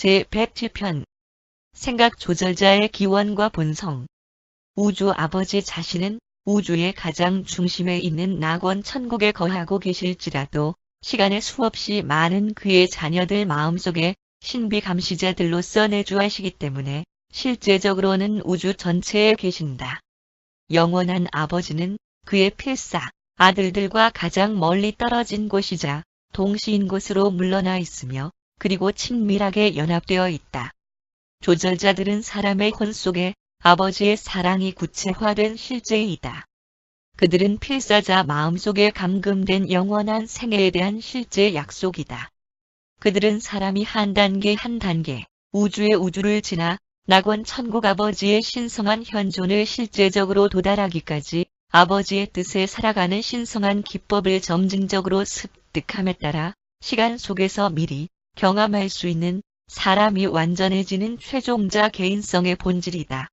제107편 생각 조절자의 기원과 본성. 우주 아버지 자신은 우주의 가장 중심에 있는 낙원 천국에 거하고 계실지라도 시간에 수없이 많은 그의 자녀들 마음속에 신비 감시자들로서 내주하시기 때문에 실제적으로는 우주 전체에 계신다. 영원한 아버지는 그의 필사, 아들들과 가장 멀리 떨어진 곳이자 동시인 곳으로 물러나 있으며 그리고 친밀하게 연합되어 있다. 조절자들은 사람의 혼 속에 아버지의 사랑이 구체화된 실제이다. 그들은 필사자 마음속에 감금된 영원한 생애에 대한 실제 약속이다. 그들은 사람이 한 단계 한 단계 우주의 우주를 지나 낙원 천국 아버지의 신성한 현존을 실제적으로 도달하기까지 아버지의 뜻에 살아가는 신성한 기법을 점진적으로 습득함에 따라 시간 속에서 미리 경험할 수 있는 사람이 완전해지는 최종자 개인성의 본질이다.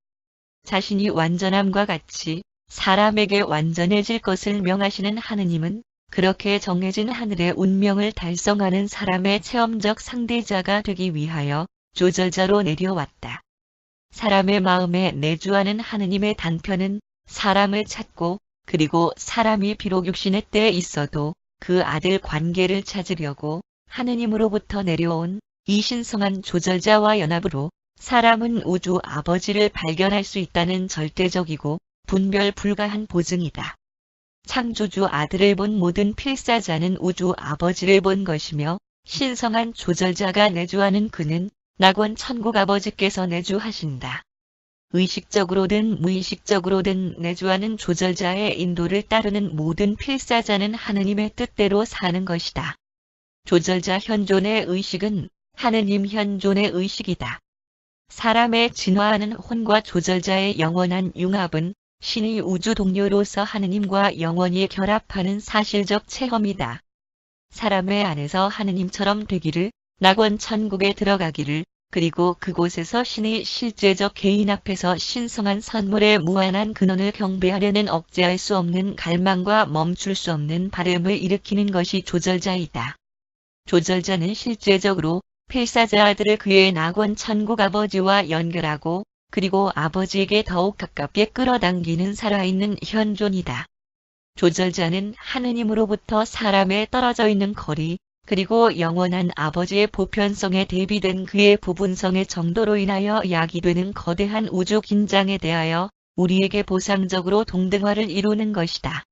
자신이 완전함과 같이 사람에게 완전해질 것을 명하시는 하느님은 그렇게 정해진 하늘의 운명을 달성하는 사람의 체험적 상대자가 되기 위하여 조절자로 내려왔다. 사람의 마음에 내주하는 하느님의 단편은 사람을 찾고 그리고 사람이 비록 육신의 때에 있어도 그 아들 관계를 찾으려고 하느님으로부터 내려온 이 신성한 조절자와 연합으로 사람은 우주 아버지를 발견할 수 있다는 절대적이고 분별 불가한 보증이다. 창조주 아들을 본 모든 필사자는 우주 아버지를 본 것이며 신성한 조절자가 내주하는 그는 낙원 천국 아버지께서 내주하신다. 의식적으로든 무의식적으로든 내주하는 조절자의 인도를 따르는 모든 필사자는 하느님의 뜻대로 사는 것이다. 조절자 현존의 의식은 하느님 현존의 의식이다. 사람의 진화하는 혼과 조절자의 영원한 융합은 신의 우주 동료로서 하느님과 영원히 결합하는 사실적 체험이다. 사람의 안에서 하느님처럼 되기를, 낙원 천국에 들어가기를, 그리고 그곳에서 신의 실제적 개인 앞에서 신성한 선물의 무한한 근원을 경배하려는 억제할 수 없는 갈망과 멈출 수 없는 바람을 일으키는 것이 조절자이다. 조절자는 실제적으로 필사자 아들을 그의 낙원 천국 아버지와 연결하고 그리고 아버지에게 더욱 가깝게 끌어당기는 살아있는 현존이다. 조절자는 하느님으로부터 사람에 떨어져 있는 거리 그리고 영원한 아버지의 보편성에 대비된 그의 부분성의 정도로 인하여 야기되는 거대한 우주 긴장에 대하여 우리에게 보상적으로 동등화를 이루는 것이다.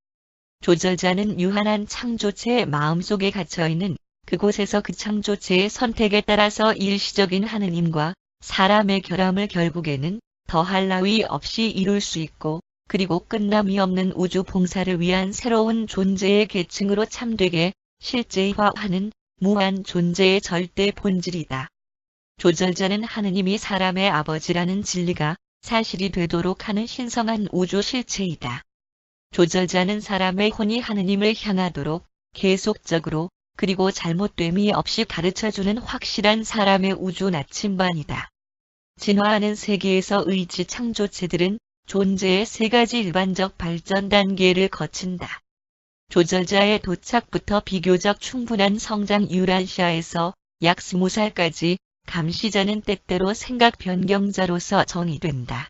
조절자는 유한한 창조체의 마음속에 갇혀있는 그곳에서 그 창조체의 선택에 따라서 일시적인 하느님과 사람의 결함을 결국에는 더할 나위 없이 이룰 수 있고 그리고 끝남이 없는 우주 봉사를 위한 새로운 존재의 계층으로 참되게 실제화하는 무한 존재의 절대 본질이다. 조절자는 하느님이 사람의 아버지라는 진리가 사실이 되도록 하는 신성한 우주 실체이다. 조절자는 사람의 혼이 하느님을 향하도록 계속적으로 그리고 잘못됨이 없이 가르쳐주는 확실한 사람의 우주 나침반이다. 진화하는 세계에서 의지 창조체들은 존재의 세 가지 일반적 발전 단계를 거친다. 조절자의 도착부터 비교적 충분한 성장 유란시아에서 약 20살까지 감시자는 때때로 생각 변경자로서 정의된다.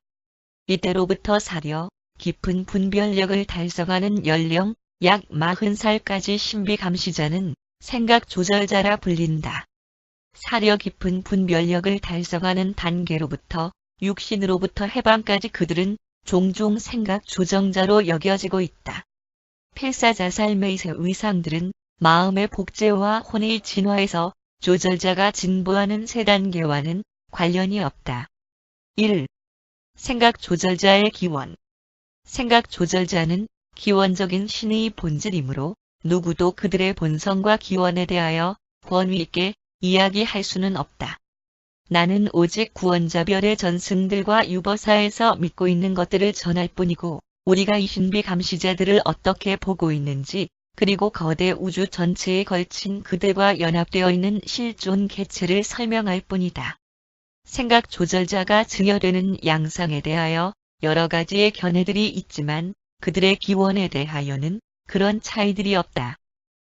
이때로부터 사려 깊은 분별력을 달성하는 연령 약 40살까지 신비 감시자는 생각 조절자라 불린다. 사려 깊은 분별력을 달성하는 단계로부터 육신으로부터 해방까지 그들은 종종 생각 조정자로 여겨지고 있다. 필사자 삶의 새 위상들은 마음의 복제와 혼의 진화에서 조절자가 진보하는 세 단계와는 관련이 없다. 1. 생각 조절자의 기원. 생각 조절자는 기원적인 신의 본질이므로 누구도 그들의 본성과 기원에 대하여 권위 있게 이야기할 수는 없다. 나는 오직 구원자별의 전승들과 유버사에서 믿고 있는 것들을 전할 뿐이고 우리가 이 신비 감시자들을 어떻게 보고 있는지 그리고 거대 우주 전체에 걸친 그들과 연합되어 있는 실존 개체를 설명할 뿐이다. 생각 조절자가 증여되는 양상에 대하여 여러 가지의 견해들이 있지만 그들의 기원에 대하여는 그런 차이들이 없다.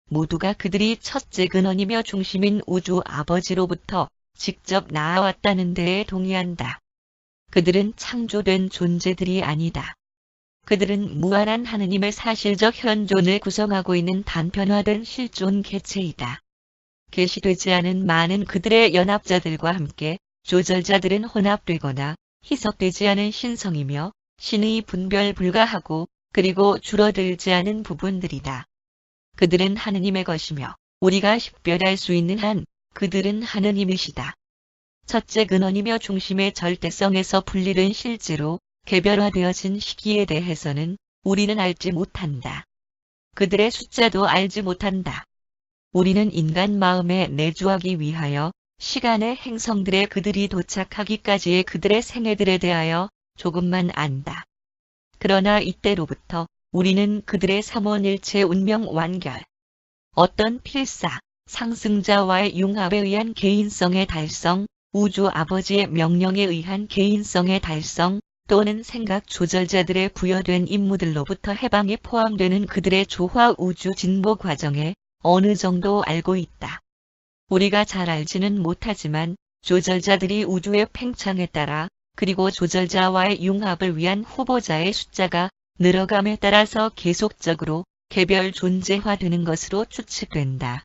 모두가 그들이 첫째 근원이며 중심인 우주 아버지로부터 직접 나아왔다는 데에 동의한다. 그들은 창조된 존재들이 아니다. 그들은 무한한 하느님의 사실적 현존을 구성하고 있는 단편화된 실존 개체이다. 계시되지 않은 많은 그들의 연합자들과 함께 조절자들은 혼합되거나 희석되지 않은 신성이며 신의 분별 불가하고 그리고 줄어들지 않은 부분들이다. 그들은 하느님의 것이며 우리가 식별할 수 있는 한 그들은 하느님이시다. 첫째 근원이며 중심의 절대성에서 분리된 실제로 개별화되어진 시기에 대해서는 우리는 알지 못한다. 그들의 숫자도 알지 못한다. 우리는 인간 마음에 내주하기 위하여 시간의 행성들에 그들이 도착하기까지의 그들의 생애들에 대하여 조금만 안다. 그러나 이때로부터 우리는 그들의 삼원일체 운명 완결, 어떤 필사, 상승자와의 융합에 의한 개인성의 달성, 우주 아버지의 명령에 의한 개인성의 달성, 또는 생각 조절자들의 부여된 임무들로부터 해방에 포함되는 그들의 조화 우주 진보 과정에 어느 정도 알고 있다. 우리가 잘 알지는 못하지만 조절자들이 우주의 팽창에 따라 그리고 조절자와의 융합을 위한 후보자의 숫자가 늘어감에 따라서 계속적으로 개별 존재화되는 것으로 추측된다.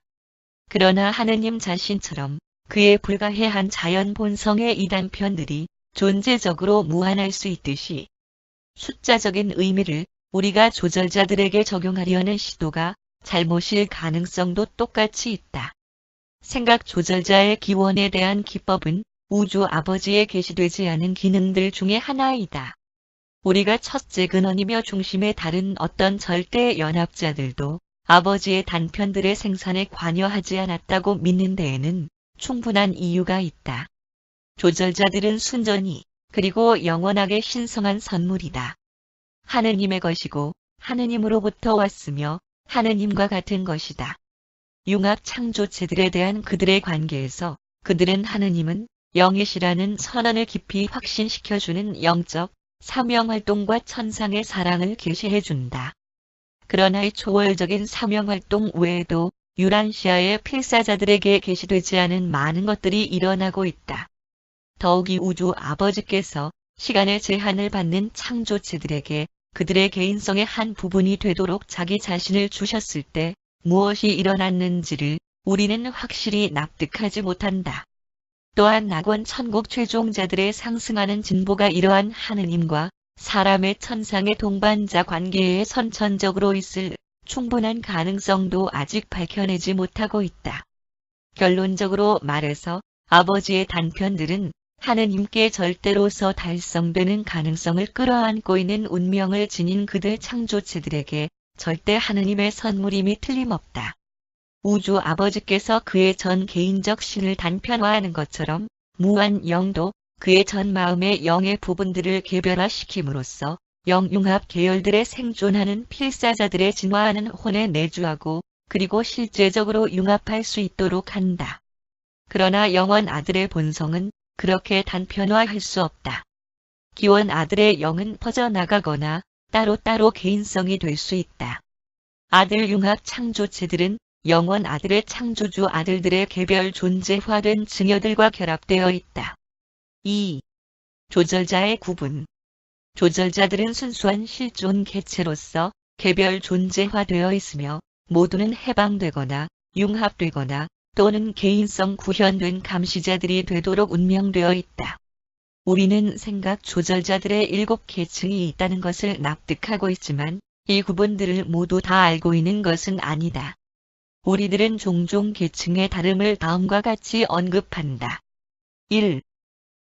그러나 하느님 자신처럼 그의 불가해한 자연 본성의 이 단편들이 존재적으로 무한할 수 있듯이 숫자적인 의미를 우리가 조절자들에게 적용하려는 시도가 잘못일 가능성도 똑같이 있다. 생각 조절자의 기원에 대한 기법은 우주 아버지에 계시되지 않은 기능들 중의 하나이다. 우리가 첫째 근원이며 중심의 다른 어떤 절대 연합자들도 아버지의 단편들의 생산에 관여하지 않았다고 믿는 데에는 충분한 이유가 있다. 조절자들은 순전히 그리고 영원하게 신성한 선물이다. 하느님의 것이고 하느님으로부터 왔으며 하느님과 같은 것이다. 융합 창조체들에 대한 그들의 관계에서 그들은 하느님은 영이시라는 선언을 깊이 확신시켜주는 영적 사명활동과 천상의 사랑을 계시해준다. 그러나 이 초월적인 사명활동 외에도 유란시아의 필사자들에게 계시되지 않은 많은 것들이 일어나고 있다. 더욱이 우주 아버지께서 시간의 제한을 받는 창조체들에게 그들의 개인성의 한 부분이 되도록 자기 자신을 주셨을 때 무엇이 일어났는지를 우리는 확실히 납득하지 못한다. 또한 낙원 천국 최종자들의 상승하는 진보가 이러한 하느님과 사람의 천상의 동반자 관계에 선천적으로 있을 충분한 가능성도 아직 밝혀내지 못하고 있다. 결론적으로 말해서 아버지의 단편들은 하느님께 절대로서 달성되는 가능성을 끌어안고 있는 운명을 지닌 그들 창조체들에게 절대 하느님의 선물임이 틀림없다. 우주 아버지께서 그의 전 개인적 신을 단편화하는 것처럼 무한 영도 그의 전 마음의 영의 부분들을 개별화시킴으로써 영융합 계열들의 생존하는 필사자들의 진화하는 혼에 내주하고 그리고 실제적으로 융합할 수 있도록 한다. 그러나 영원 아들의 본성은 그렇게 단편화할 수 없다. 기원 아들의 영은 퍼져나가거나 따로따로 개인성이 될 수 있다. 아들 융합 창조체들은 영원 아들의 창조주 아들들의 개별 존재화된 증여들과 결합되어 있다. 2. 조절자의 구분. 조절자들은 순수한 실존 개체로서 개별 존재화되어 있으며 모두는 해방되거나 융합되거나 또는 개인성 구현된 감시자들이 되도록 운명되어 있다. 우리는 생각 조절자들의 7계층이 있다는 것을 납득하고 있지만 이 구분들을 모두 다 알고 있는 것은 아니다. 우리들은 종종 계층의 다름을 다음과 같이 언급한다. 1.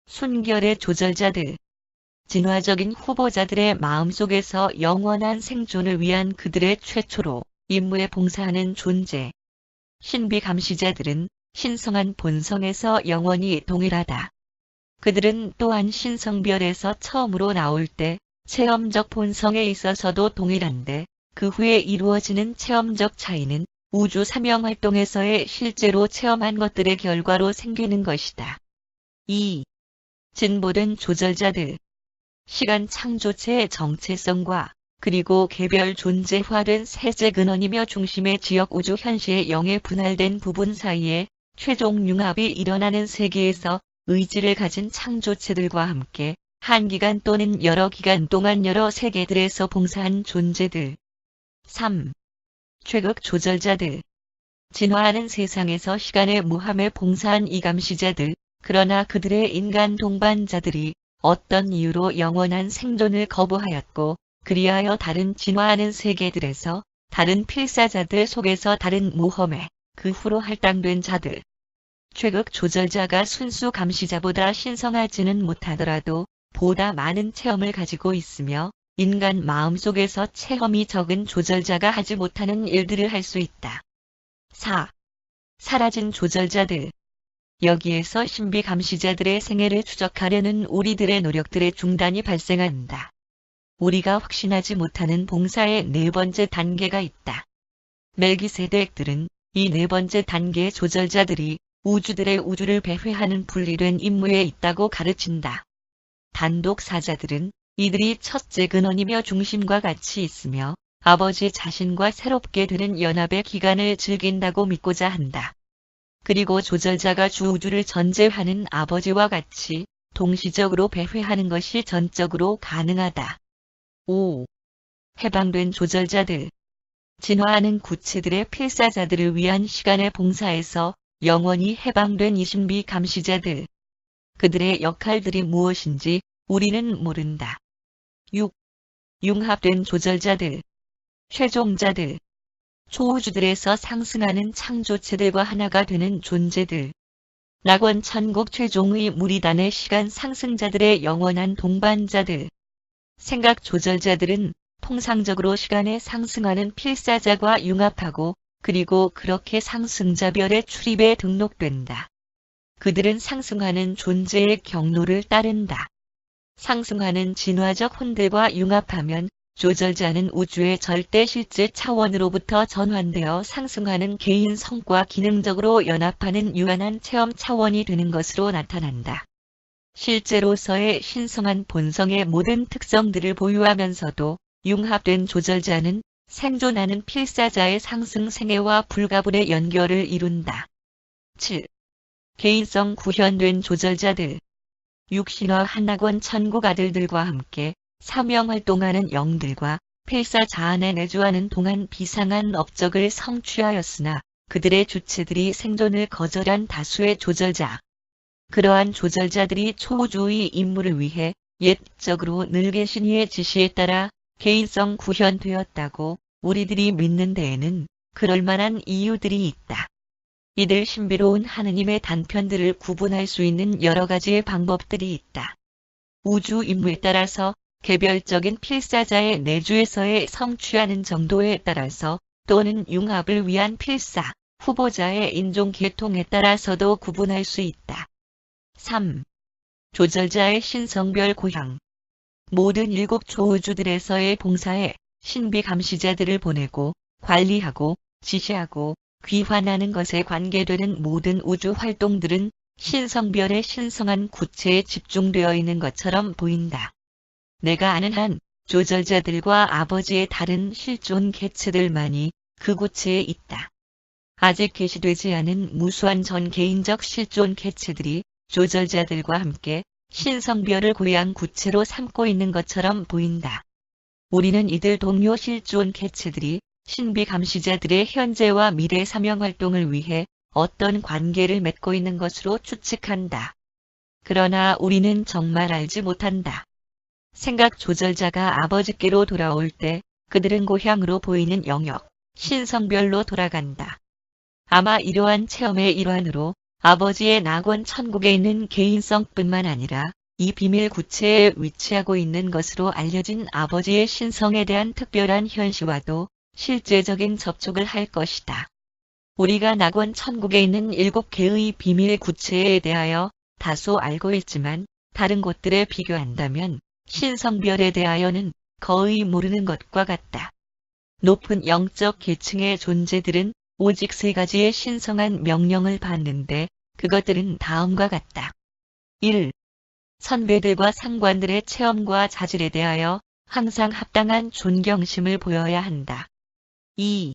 순결의 조절자들. 진화적인 후보자들의 마음속에서 영원한 생존을 위한 그들의 최초로 임무에 봉사하는 존재. 신비 감시자들은 신성한 본성에서 영원히 동일하다. 그들은 또한 신성별에서 처음으로 나올 때 체험적 본성에 있어서도 동일한데 그 후에 이루어지는 체험적 차이는 우주 사명활동에서의 실제로 체험한 것들의 결과로 생기는 것이다. 2. 진보된 조절자들. 시간 창조체의 정체성과 그리고 개별 존재화된 세제 근원이며 중심의 지역 우주 현시의 영의 분할된 부분 사이에 최종 융합이 일어나는 세계에서 의지를 가진 창조체들과 함께 한 기간 또는 여러 기간 동안 여러 세계들에서 봉사한 존재들. 3. 최극 조절자들. 진화하는 세상에서 시간의 무함에 봉사한 이 감시자들, 그러나 그들의 인간 동반자들이 어떤 이유로 영원한 생존을 거부하였고, 그리하여 다른 진화하는 세계들에서 다른 필사자들 속에서 다른 모험에 그 후로 할당된 자들. 최극 조절자가 순수 감시자보다 신성하지는 못하더라도 보다 많은 체험을 가지고 있으며 인간 마음속에서 체험이 적은 조절자가 하지 못하는 일들을 할 수 있다. 4. 사라진 조절자들. 여기에서 신비 감시자들의 생애를 추적하려는 우리들의 노력들의 중단이 발생한다. 우리가 확신하지 못하는 봉사의 네 번째 단계가 있다. 멜기세덱들은 이 네 번째 단계의 조절자들이 우주들의 우주를 배회하는 분리된 임무에 있다고 가르친다. 단독 사자들은 이들이 첫째 근원이며 중심과 같이 있으며 아버지 자신과 새롭게 되는 연합의 기간을 즐긴다고 믿고자 한다. 그리고 조절자가 주우주를 전제하는 아버지와 같이 동시적으로 배회하는 것이 전적으로 가능하다. 5. 해방된 조절자들. 진화하는 구체들의 필사자들을 위한 시간의 봉사에서 영원히 해방된 이 신비 감시자들. 그들의 역할들이 무엇인지 우리는 모른다. 6. 융합된 조절자들. 최종자들. 초우주들에서 상승하는 창조체들과 하나가 되는 존재들. 낙원 천국 최종의 무리단의 시간 상승자들의 영원한 동반자들. 생각 조절자들은 통상적으로 시간에 상승하는 필사자과 융합하고 그리고 그렇게 상승자별의 출입에 등록된다. 그들은 상승하는 존재의 경로를 따른다. 상승하는 진화적 혼들과 융합하면 조절자는 우주의 절대 실제 차원으로부터 전환되어 상승하는 개인 성과 기능적으로 연합하는 유한한 체험 차원이 되는 것으로 나타난다. 실제로서의 신성한 본성의 모든 특성들을 보유하면서도 융합된 조절자는 생존하는 필사자의 상승 생애와 불가분의 연결을 이룬다. 7. 개인성 구현된 조절자들. 육신화 한낙원 천국 아들들과 함께 사명활동하는 영들과 필사 자안에 내주하는 동안 비상한 업적을 성취하였으나 그들의 주체들이 생존을 거절한 다수의 조절자. 그러한 조절자들이 초우주의 임무를 위해 옛적으로 늘 계신 이의 지시에 따라 개인성 구현되었다고 우리들이 믿는 데에는 그럴 만한 이유들이 있다. 이들 신비로운 하느님의 단편들을 구분할 수 있는 여러 가지의 방법들이 있다. 우주 임무에 따라서 개별적인 필사자의 내주에서의 성취하는 정도에 따라서 또는 융합을 위한 필사, 후보자의 인종 계통에 따라서도 구분할 수 있다. 3. 조절자의 신성별 고향. 모든 7 초우주들에서의 봉사에 신비 감시자들을 보내고 관리하고 지시하고 귀환하는 것에 관계되는 모든 우주 활동들은 신성별의 신성한 구체에 집중되어 있는 것처럼 보인다. 내가 아는 한 조절자들과 아버지의 다른 실존 개체들만이 그 구체에 있다. 아직 계시되지 않은 무수한 전 개인적 실존 개체들이 조절자들과 함께 신성별을 고양 구체로 삼고 있는 것처럼 보인다. 우리는 이들 동료 실존 개체들이 신비 감시자들의 현재와 미래 사명 활동을 위해 어떤 관계를 맺고 있는 것으로 추측한다. 그러나 우리는 정말 알지 못한다. 생각 조절자가 아버지께로 돌아올 때 그들은 고향으로 보이는 영역, 신성별로 돌아간다. 아마 이러한 체험의 일환으로 아버지의 낙원 천국에 있는 개인성뿐만 아니라 이 비밀 구체에 위치하고 있는 것으로 알려진 아버지의 신성에 대한 특별한 현시와도 실제적인 접촉을 할 것이다. 우리가 낙원 천국에 있는 7개의 비밀 구체에 대하여 다소 알고 있지만 다른 곳들에 비교한다면 신성별에 대하여는 거의 모르는 것과 같다. 높은 영적 계층의 존재들은 오직 3가지의 신성한 명령을 받는데 그것들은 다음과 같다. 1. 선배들과 상관들의 체험과 자질에 대하여 항상 합당한 존경심을 보여야 한다. 2.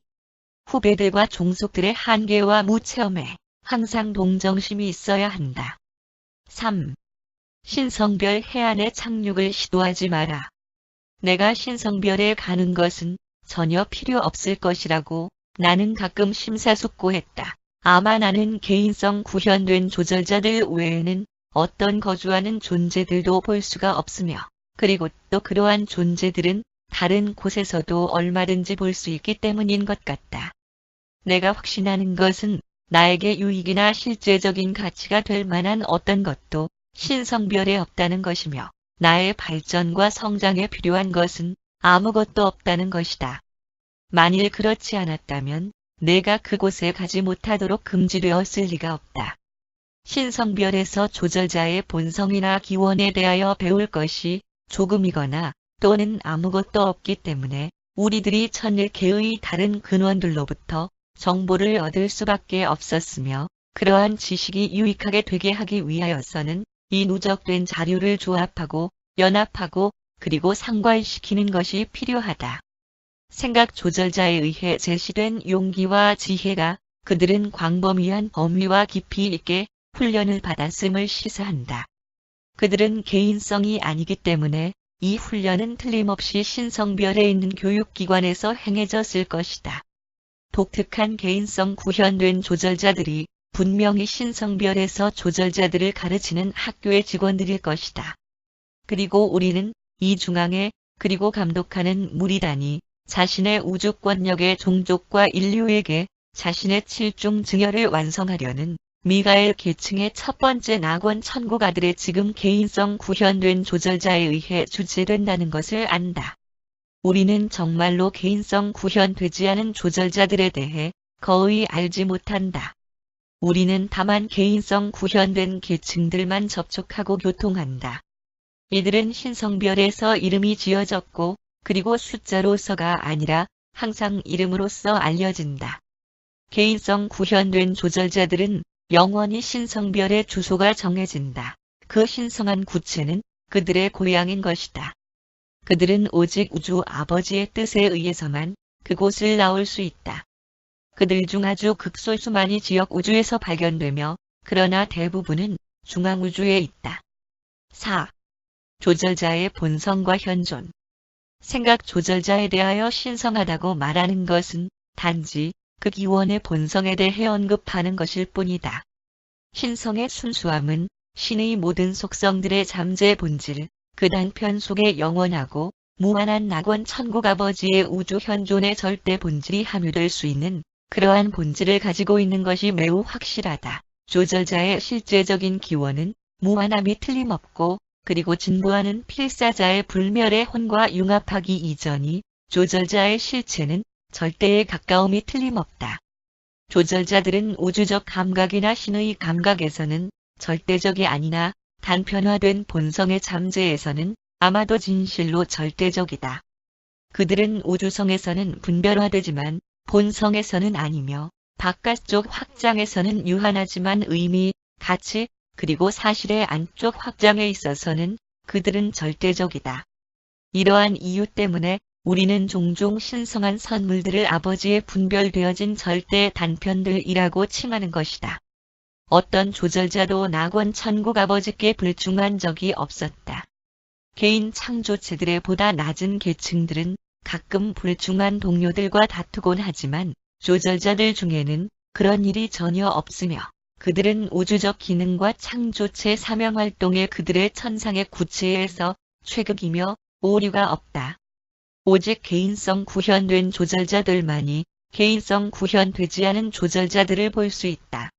후배들과 종속들의 한계와 무체험에 항상 동정심이 있어야 한다. 3. 신성별 해안에 착륙을 시도하지 마라. 내가 신성별에 가는 것은 전혀 필요 없을 것이라고 나는 가끔 심사숙고했다. 아마 나는 개인성 구현된 조절자들 외에는 어떤 거주하는 존재들도 볼 수가 없으며, 그리고 또 그러한 존재들은 다른 곳에서도 얼마든지 볼 수 있기 때문인 것 같다. 내가 확신하는 것은 나에게 유익이나 실제적인 가치가 될 만한 어떤 것도 신성별에 없다는 것이며, 나의 발전과 성장에 필요한 것은 아무것도 없다는 것이다. 만일 그렇지 않았다면 내가 그곳에 가지 못하도록 금지되었을 리가 없다. 신성별에서 조절자의 본성이나 기원에 대하여 배울 것이 조금이거나 또는 아무것도 없기 때문에 우리들이 천일계의 다른 근원들로부터 정보를 얻을 수밖에 없었으며, 그러한 지식이 유익하게 되게 하기 위하여서는 이 누적된 자료를 조합하고 연합하고 그리고 상괄시키는 것이 필요하다. 생각 조절자에 의해 제시된 용기와 지혜가 그들은 광범위한 범위와 깊이 있게 훈련을 받았음을 시사한다. 그들은 개인성이 아니기 때문에 이 훈련은 틀림없이 신성별에 있는 교육기관에서 행해졌을 것이다. 독특한 개인성 구현된 조절자들이 분명히 신성별에서 조절자들을 가르치는 학교의 직원들일 것이다. 그리고 우리는 이 중앙에 그리고 감독하는 무리단이 자신의 우주권력의 종족과 인류에게 자신의 칠중 증여를 완성하려는 미가엘 계층의 첫 번째 낙원 천국 아들의 지금 개인성 구현된 조절자에 의해 주재된다는 것을 안다. 우리는 정말로 개인성 구현되지 않은 조절자들에 대해 거의 알지 못한다. 우리는 다만 개인성 구현된 계층들만 접촉하고 교통한다. 이들은 신성별에서 이름이 지어졌고 그리고 숫자로서가 아니라 항상 이름으로써 알려진다. 개인성 구현된 조절자들은 영원히 신성별의 주소가 정해진다. 그 신성한 구체는 그들의 고향인 것이다. 그들은 오직 우주 아버지의 뜻에 의해서만 그곳을 나올 수 있다. 그들 중 아주 극소수만이 지역 우주에서 발견되며, 그러나 대부분은 중앙우주에 있다. 4. 조절자의 본성과 현존. 생각 조절자에 대하여 신성하다고 말하는 것은 단지 그 기원의 본성에 대해 언급하는 것일 뿐이다. 신성의 순수함은 신의 모든 속성들의 잠재 본질, 그 단편 속에 영원하고 무한한 낙원 천국 아버지의 우주 현존의 절대 본질이 함유될 수 있는 그러한 본질을 가지고 있는 것이 매우 확실하다. 조절자의 실제적인 기원은 무한함이 틀림없고, 그리고 진보하는 필사자의 불멸의 혼과 융합하기 이전이 조절자의 실체는 절대에 가까움이 틀림없다. 조절자들은 우주적 감각이나 신의 감각에서는 절대적이 아니나 단편화된 본성의 잠재에서는 아마도 진실로 절대적이다. 그들은 우주성에서는 분별화되지만 본성에서는 아니며, 바깥쪽 확장에서는 유한하지만 의미, 가치, 그리고 사실의 안쪽 확장에 있어서는 그들은 절대적이다. 이러한 이유 때문에 우리는 종종 신성한 선물들을 아버지의 분별되어진 절대 단편들이라고 칭하는 것이다. 어떤 조절자도 낙원 천국 아버지께 불충한 적이 없었다. 개인 창조체들의 보다 낮은 계층들은 가끔 불충한 동료들과 다투곤 하지만 조절자들 중에는 그런 일이 전혀 없으며, 그들은 우주적 기능과 창조체 사명활동의 그들의 천상의 구체에서 최극이며 오류가 없다. 오직 개인성 구현된 조절자들만이 개인성 구현되지 않은 조절자들을 볼 수 있다.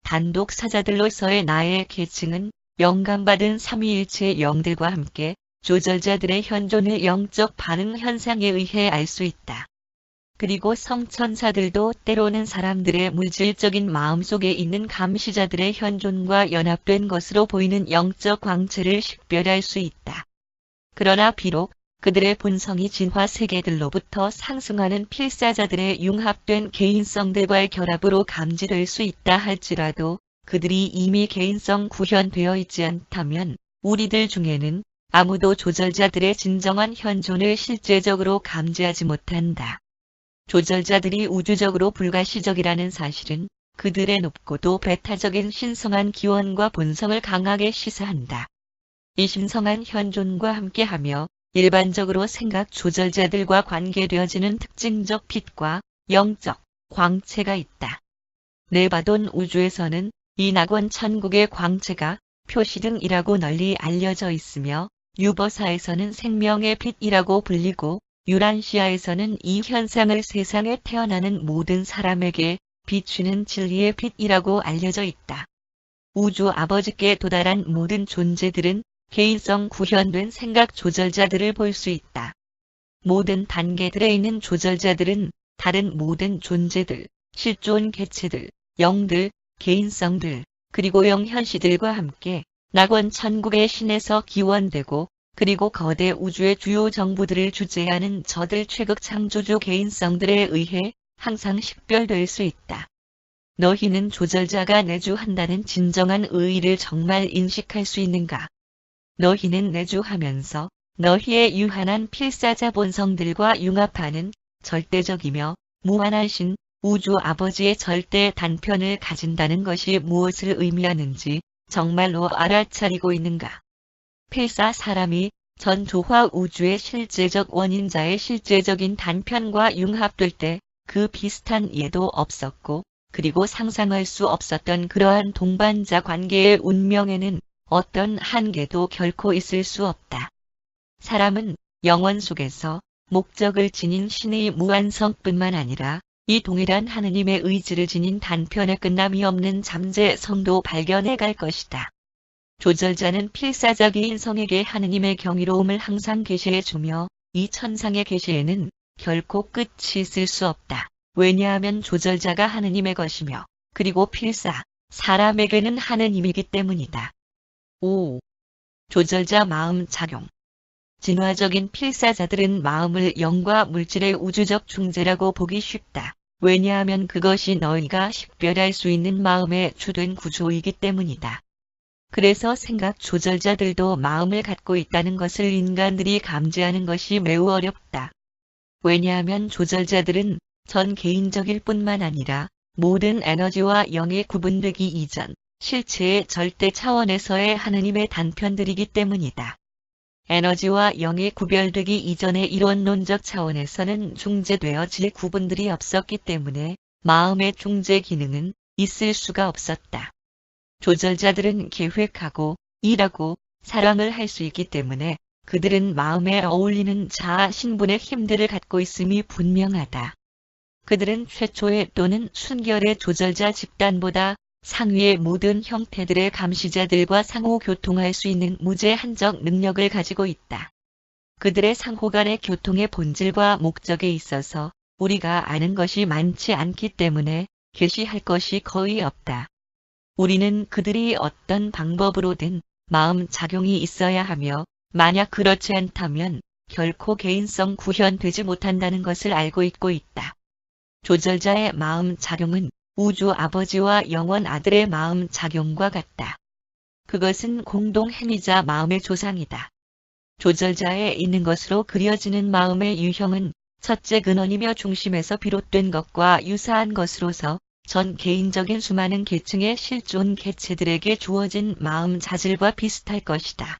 단독 사자들로서의 나의 계층은 영감받은 삼위일체의 영들과 함께 조절자들의 현존을 영적 반응 현상에 의해 알 수 있다. 그리고 성천사들도 때로는 사람들의 물질적인 마음속에 있는 감시자들의 현존과 연합된 것으로 보이는 영적 광채를 식별할 수 있다. 그러나 비록 그들의 본성이 진화 세계들로부터 상승하는 필사자들의 융합된 개인성들과의 결합으로 감지될 수 있다 할지라도 그들이 이미 개인성 구현되어 있지 않다면 우리들 중에는 아무도 조절자들의 진정한 현존을 실제적으로 감지하지 못한다. 조절자들이 우주적으로 불가시적이라는 사실은 그들의 높고도 배타적인 신성한 기원과 본성을 강하게 시사한다. 이 신성한 현존과 함께하며 일반적으로 생각 조절자들과 관계되어지는 특징적 빛과 영적 광채가 있다. 네바돈 우주에서는 이 낙원 천국의 광채가 표시등이라고 널리 알려져 있으며 유버사에서는 생명의 빛이라고 불리고 유란시아에서는 이 현상을 세상에 태어나는 모든 사람에게 비추는 진리의 빛이라고 알려져 있다. 우주 아버지께 도달한 모든 존재들은 개인성 구현된 생각 조절자들을 볼 수 있다. 모든 단계들에 있는 조절자들은 다른 모든 존재들, 실존 개체들, 영들, 개인성들, 그리고 영현시들과 함께 낙원 천국의 신에서 기원되고 그리고 거대 우주의 주요 정부들을 주재하는 저들 최극 창조주 개인성들에 의해 항상 식별될 수 있다. 너희는 조절자가 내주한다는 진정한 의의를 정말 인식할 수 있는가? 너희는 내주하면서 너희의 유한한 필사자 본성들과 융합하는 절대적이며 무한한 신, 우주 아버지의 절대 단편을 가진다는 것이 무엇을 의미하는지 정말로 알아차리고 있는가? 필사 사람이 전 조화 우주의 실제적 원인자의 실제적인 단편과 융합될 때 그 비슷한 예도 없었고 그리고 상상할 수 없었던 그러한 동반자 관계의 운명에는 어떤 한계도 결코 있을 수 없다. 사람은 영원 속에서 목적을 지닌 신의 무한성뿐만 아니라 이 동일한 하느님의 의지를 지닌 단편의 끝남이 없는 잠재성도 발견해 갈 것이다. 조절자는 필사자기인 성에게 하느님의 경이로움을 항상 계시해 주며 이 천상의 계시에는 결코 끝이 있을 수 없다. 왜냐하면 조절자가 하느님의 것이며 그리고 필사, 사람에게는 하느님이기 때문이다. 5. 조절자 마음 작용. 진화적인 필사자들은 마음을 영과 물질의 우주적 중재라고 보기 쉽다. 왜냐하면 그것이 너희가 식별할 수 있는 마음의 주된 구조이기 때문이다. 그래서 생각 조절자들도 마음을 갖고 있다는 것을 인간들이 감지하는 것이 매우 어렵다. 왜냐하면 조절자들은 전 개인적일 뿐만 아니라 모든 에너지와 영이 구분되기 이전 실체의 절대 차원에서의 하느님의 단편들이기 때문이다. 에너지와 영이 구별되기 이전의 이론론적 차원에서는 중재되어질 구분들이 없었기 때문에 마음의 중재 기능은 있을 수가 없었다. 조절자들은 계획하고 일하고 사랑을 할 수 있기 때문에 그들은 마음에 어울리는 자아 신분의 힘들을 갖고 있음이 분명하다. 그들은 최초의 또는 순결의 조절자 집단보다 상위의 모든 형태들의 감시자들과 상호 교통할 수 있는 무제한적 능력을 가지고 있다. 그들의 상호 간의 교통의 본질과 목적에 있어서 우리가 아는 것이 많지 않기 때문에 계시할 것이 거의 없다. 우리는 그들이 어떤 방법으로든 마음 작용이 있어야 하며 만약 그렇지 않다면 결코 개인성 구현되지 못한다는 것을 알고 있다. 조절자의 마음 작용은 우주 아버지와 영원 아들의 마음 작용과 같다. 그것은 공동 행위자 마음의 조상이다. 조절자에 있는 것으로 그려지는 마음의 유형은 첫째 근원이며 중심에서 비롯된 것과 유사한 것으로서 전 개인적인 수많은 계층의 실존 개체들에게 주어진 마음 자질과 비슷할 것이다.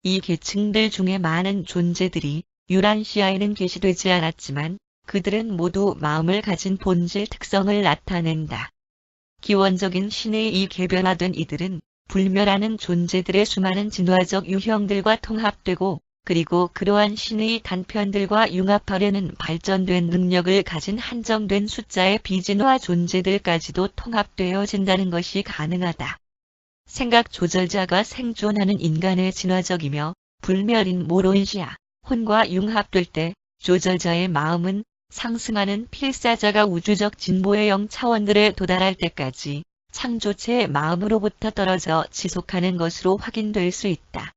이 계층들 중에 많은 존재들이 유란시아에는 계시되지 않았지만 그들은 모두 마음을 가진 본질 특성을 나타낸다. 기원적인 신의 이 개변화된 이들은 불멸하는 존재들의 수많은 진화적 유형들과 통합되고 그리고 그러한 신의 단편들과 융합하려는 발전된 능력을 가진 한정된 숫자의 비진화 존재들까지도 통합되어진다는 것이 가능하다. 생각 조절자가 생존하는 인간의 진화적이며 불멸인 모로인시아, 혼과 융합될 때 조절자의 마음은 상승하는 필사자가 우주적 진보의 영 차원들에 도달할 때까지 창조체의 마음으로부터 떨어져 지속하는 것으로 확인될 수 있다.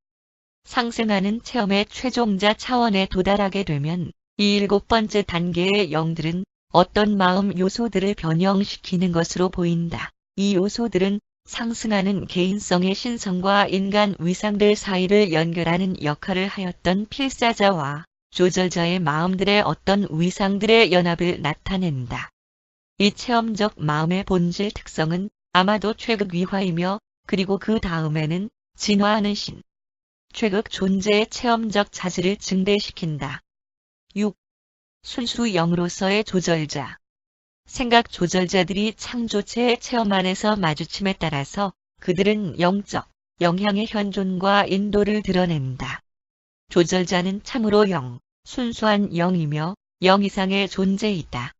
상승하는 체험의 최종자 차원에 도달하게 되면 이 7번째 단계의 영들은 어떤 마음 요소들을 변형시키는 것으로 보인다. 이 요소들은 상승하는 개인성의 신성과 인간 위상들 사이를 연결하는 역할을 하였던 필사자와 조절자의 마음들의 어떤 위상들의 연합을 나타낸다. 이 체험적 마음의 본질 특성은 아마도 최극 위화이며 그리고 그 다음에는 진화하는 신, 최극 존재의 체험적 자질을 증대시킨다. 6. 순수 영으로서의 조절자. 생각 조절자들이 창조체의 체험 안에서 마주침에 따라서 그들은 영적, 영향의 현존과 인도를 드러낸다. 조절자는 참으로 영, 순수한 영이며 영 이상의 존재이다.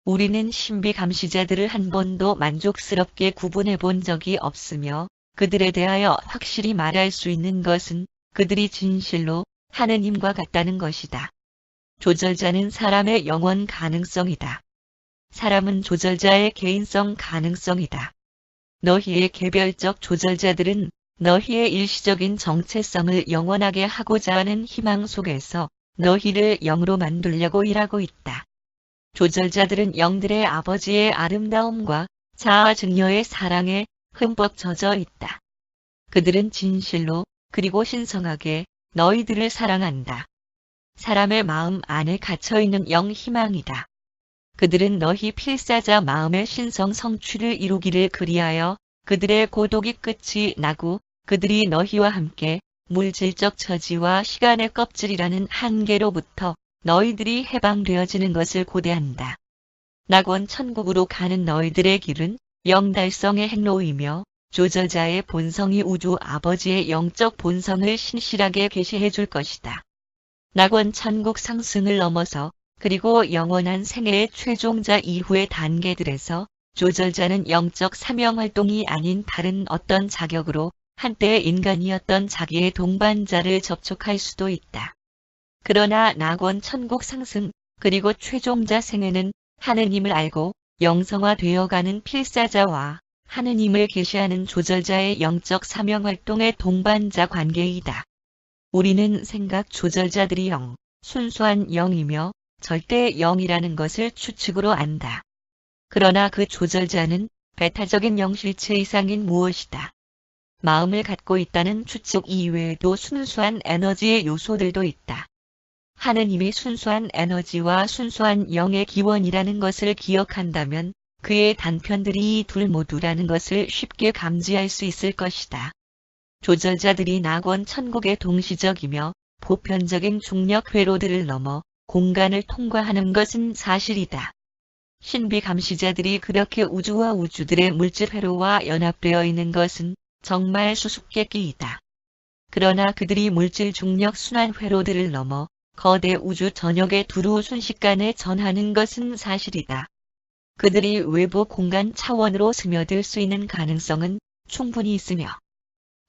우리는 신비 감시자들을 한 번도 만족스럽게 구분해 본 적이 없으며 그들에 대하여 확실히 말할 수 있는 것은 그들이 진실로 하느님과 같다는 것이다. 조절자는 사람의 영원 가능성이다. 사람은 조절자의 개인성 가능성이다. 너희의 개별적 조절자들은 너희의 일시적인 정체성을 영원하게 하고자 하는 희망 속에서 너희를 영으로 만들려고 일하고 있다. 조절자들은 영들의 아버지의 아름다움과 자아 증여의 사랑에 흠뻑 젖어 있다. 그들은 진실로 그리고 신성하게 너희들을 사랑한다. 사람의 마음 안에 갇혀있는 영 희망이다. 그들은 너희 필사자 마음의 신성 성취를 이루기를 그리하여 그들의 고독이 끝이 나고 그들이 너희와 함께 물질적 처지와 시간의 껍질이라는 한계로부터 너희들이 해방되어지는 것을 고대한다. 낙원 천국으로 가는 너희들의 길은 영달성의 행로이며 조절자의 본성이 우주 아버지의 영적 본성을 신실하게 계시해 줄 것이다. 낙원 천국 상승을 넘어서 그리고 영원한 생애의 최종자 이후의 단계들에서 조절자는 영적 사명활동이 아닌 다른 어떤 자격으로 한때 인간이었던 자기의 동반자를 접촉할 수도 있다. 그러나 낙원 천국 상승 그리고 최종자 생애는 하느님을 알고 영성화되어가는 필사자와 하느님을 계시하는 조절자의 영적 사명활동의 동반자 관계이다. 우리는 생각 조절자들이 영, 순수한 영이며 절대 영이라는 것을 추측으로 안다. 그러나 그 조절자는 배타적인 영실체 이상인 무엇이다. 마음을 갖고 있다는 추측 이외에도 순수한 에너지의 요소들도 있다. 하느님이 순수한 에너지와 순수한 영의 기원이라는 것을 기억한다면 그의 단편들이 이 둘 모두라는 것을 쉽게 감지할 수 있을 것이다. 조절자들이 낙원 천국의 동시적이며 보편적인 중력 회로들을 넘어 공간을 통과하는 것은 사실이다. 신비 감시자들이 그렇게 우주와 우주들의 물질 회로와 연합되어 있는 것은 정말 수수께끼이다. 그러나 그들이 물질 중력 순환 회로들을 넘어 거대 우주 전역에 두루 순식간에 전하는 것은 사실이다. 그들이 외부 공간 차원으로 스며들 수 있는 가능성은 충분히 있으며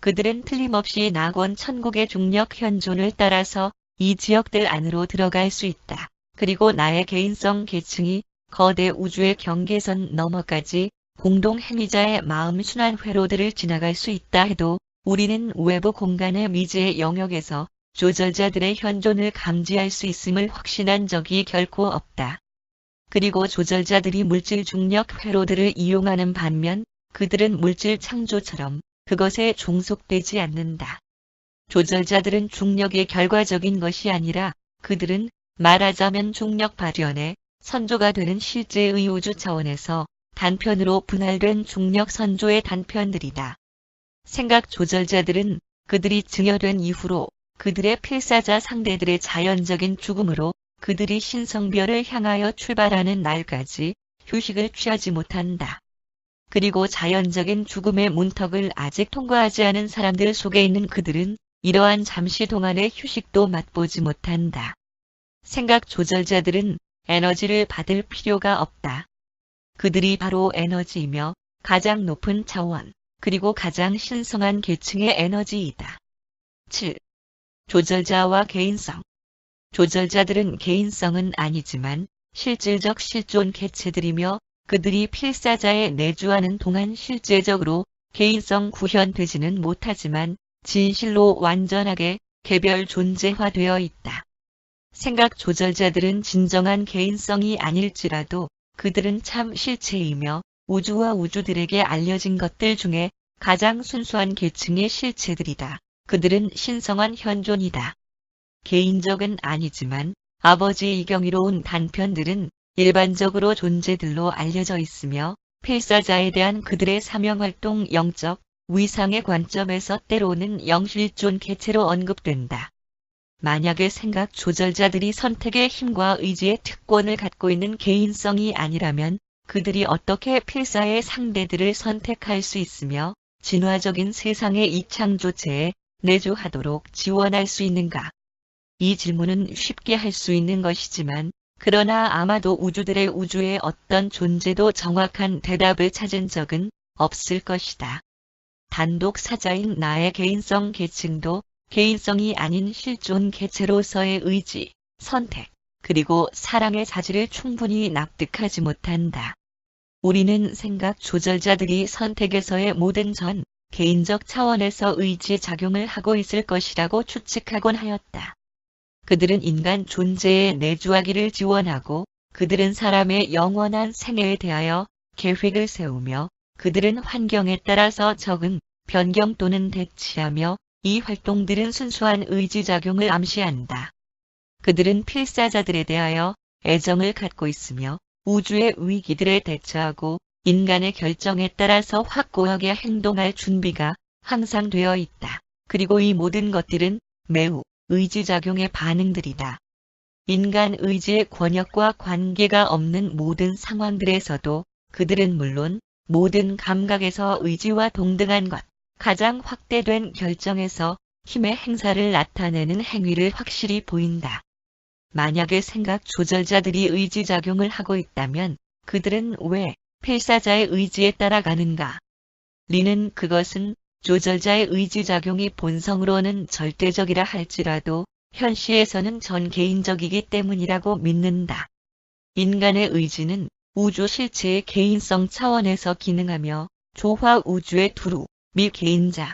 그들은 틀림없이 낙원 천국의 중력 현존을 따라서 이 지역들 안으로 들어갈 수 있다. 그리고 나의 개인성 계층이 거대 우주의 경계선 너머까지 공동 행위자의 마음 순환 회로들을 지나갈 수 있다 해도 우리는 외부 공간의 미지의 영역에서 조절자들의 현존을 감지할 수 있음을 확신한 적이 결코 없다. 그리고 조절자들이 물질 중력 회로들을 이용하는 반면 그들은 물질 창조처럼 그것에 종속되지 않는다. 조절자들은 중력의 결과적인 것이 아니라 그들은 말하자면 중력 발현의 선조가 되는 실제의 우주 차원에서 단편으로 분할된 중력 선조의 단편들이다. 생각 조절자들은 그들이 증여된 이후로 그들의 필사자 상대들의 자연적인 죽음으로 그들이 신성별을 향하여 출발하는 날까지 휴식을 취하지 못한다. 그리고 자연적인 죽음의 문턱을 아직 통과하지 않은 사람들 속에 있는 그들은 이러한 잠시 동안의 휴식도 맛보지 못한다. 생각 조절자들은 에너지를 받을 필요가 없다. 그들이 바로 에너지이며 가장 높은 차원, 그리고 가장 신성한 계층의 에너지이다. 7. 조절자와 개인성. 조절자들은 개인성은 아니지만 실질적 실존 개체들이며 그들이 필사자에 내주하는 동안 실제적으로 개인성 구현되지는 못하지만 진실로 완전하게 개별 존재화되어 있다. 생각 조절자들은 진정한 개인성이 아닐지라도 그들은 참 실체이며 우주와 우주들에게 알려진 것들 중에 가장 순수한 계층의 실체들이다. 그들은 신성한 현존이다. 개인적은 아니지만 아버지의 경이로운 단편들은 일반적으로 존재들로 알려져 있으며 필사자에 대한 그들의 사명활동 영적, 위상의 관점에서 때로는 영실존 개체로 언급된다. 만약에 생각 조절자들이 선택의 힘과 의지의 특권을 갖고 있는 개인성이 아니라면 그들이 어떻게 필사의 상대들을 선택할 수 있으며 진화적인 세상의 이창조체에 내주하도록 지원할 수 있는가? 이 질문은 쉽게 할 수 있는 것이지만 그러나 아마도 우주들의 우주의 어떤 존재도 정확한 대답을 찾은 적은 없을 것이다. 단독 사자인 나의 개인성 계층도 개인성이 아닌 실존 개체로서의 의지, 선택, 그리고 사랑의 자질을 충분히 납득하지 못한다. 우리는 생각 조절자들이 선택에서의 모든 전 개인적 차원에서 의지 작용을 하고 있을 것이라고 추측하곤 하였다. 그들은 인간 존재에 내주하기를 지원하고 그들은 사람의 영원한 생애에 대하여 계획을 세우며 그들은 환경에 따라서 적응, 변경 또는 대치하며 이 활동들은 순수한 의지작용을 암시한다. 그들은 필사자들에 대하여 애정을 갖고 있으며 우주의 위기들에 대처하고 인간의 결정에 따라서 확고하게 행동할 준비가 항상 되어 있다. 그리고 이 모든 것들은 매우 의지작용의 반응들이다. 인간 의지의 권역과 관계가 없는 모든 상황들에서도 그들은 물론 모든 감각에서 의지와 동등한 것, 가장 확대된 결정에서 힘의 행사를 나타내는 행위를 확실히 보인다. 만약에 생각 조절자들이 의지작용을 하고 있다면 그들은 왜 필사자의 의지에 따라가는가? 리는 그것은 조절자의 의지작용이 본성으로는 절대적이라 할지라도 현시에서는 전 개인적이기 때문이라고 믿는다. 인간의 의지는 우주 실체의 개인성 차원에서 기능하며 조화 우주의 두루, 미개인자,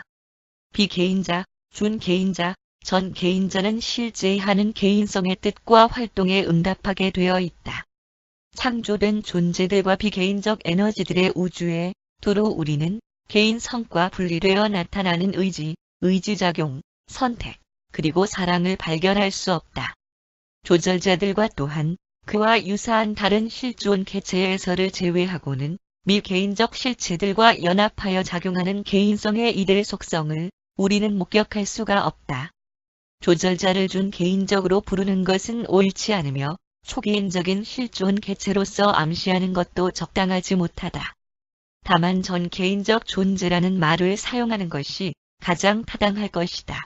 비개인자, 준개인자, 전개인자는 실제히 하는 개인성의 뜻과 활동에 응답하게 되어 있다. 창조된 존재들과 비개인적 에너지들의 우주에 두루 우리는 개인성과 분리되어 나타나는 의지, 의지작용, 선택, 그리고 사랑을 발견할 수 없다. 조절자들과 또한 그와 유사한 다른 실존 개체에서를 제외하고는 미개인적 실체들과 연합하여 작용하는 개인성의 이들 속성을 우리는 목격할 수가 없다. 조절자를 준 개인적으로 부르는 것은 옳지 않으며 초개인적인 실존 개체로서 암시하는 것도 적당하지 못하다. 다만 전 개인적 존재라는 말을 사용하는 것이 가장 타당할 것이다.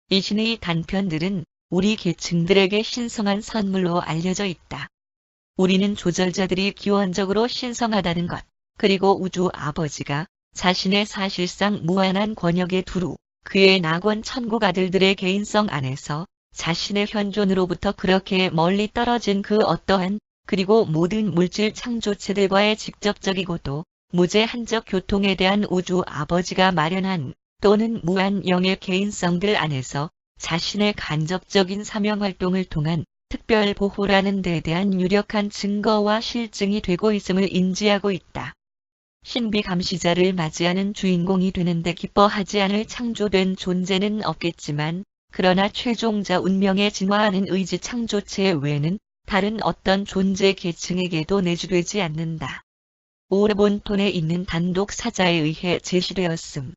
이 신의 단편들은 우리 계층들에게 신성한 선물로 알려져 있다. 우리는 조절자들이 기원적으로 신성하다는 것, 그리고 우주 아버지가 자신의 사실상 무한한 권역에 두루 그의 낙원 천국 아들들의 개인성 안에서 자신의 현존으로부터 그렇게 멀리 떨어진 그 어떠한 그리고 모든 물질 창조체들과의 직접적이고도 무제한적 교통에 대한 우주 아버지가 마련한 또는 무한 영의 개인성들 안에서 자신의 간접적인 사명활동을 통한 특별 보호라는 데 대한 유력한 증거와 실증이 되고 있음을 인지하고 있다. 신비 감시자를 맞이하는 주인공이 되는데 기뻐하지 않을 창조된 존재는 없겠지만 그러나 최종자 운명에 진화하는 의지 창조체 외에는 다른 어떤 존재 계층에게도 내주되지 않는다. 오르본톤에 있는 단독 사자에 의해 제시되었음.